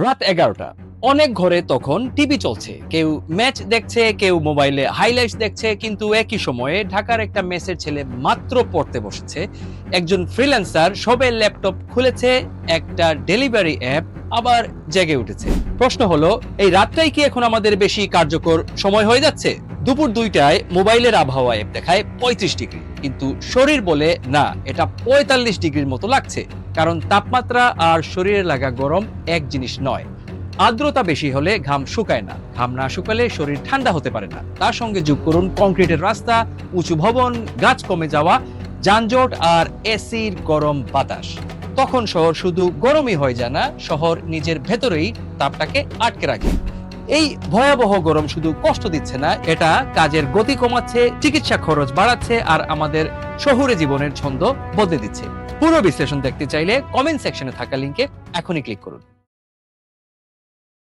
রাত 11টা। অনেক ঘরে তখন টিভি চলছে, কেউ ম্যাচ দেখছে, কেউ মোবাইলে হাইলাইটস দেখছে, কিন্তু একই সময়ে ঢাকার একটা মেসের ছেলে মাত্র পড়তে বসেছে। একজন ফ্রিল্যান্সার সবে ল্যাপটপ খুলেছে, একটা ডেলিভারি অ্যাপ আবার জেগে উঠেছে। প্রশ্ন হলো, এই রাতটাই কি এখন আমাদের বেশি কার্যকর সময় হয়ে যাচ্ছে? দুপুর 2টায় মোবাইলের আবহাওয়া অ্যাপ দেখায় 35 ডিগ্রি, কিন্তু শরীর বলে না, এটা 45 ডিগ্রির মতো লাগছে। কারণ তাপমাত্রা আর শরীরে লাগা গরম এক জিনিস নয়। আর্দ্রতা বেশি হলে ঘাম শুকায় না, ঘাম না শুকালে শরীর ঠান্ডা হতে পারে না। তার সঙ্গে যোগ করুন কংক্রিটের রাস্তা, উঁচু ভবন, গাছ কমে যাওয়া, যানজট আর এসির গরম বাতাস। তখন শহর শুধু গরমই হয়ে যায় না, শহর নিজের ভেতরেই তাপটাকে আটকে রাখে। এই ভয়াবহ গরম শুধু কষ্ট দিচ্ছে না, এটা কাজের গতি কমাচ্ছে, চিকিৎসা খরচ বাড়াচ্ছে আর আমাদের শহুরে জীবনের ছন্দ বদলে দিচ্ছে। পুরো বিশ্লেষণ দেখতে চাইলে কমেন্ট সেকশনে থাকা লিংকে এখনই ক্লিক করুন।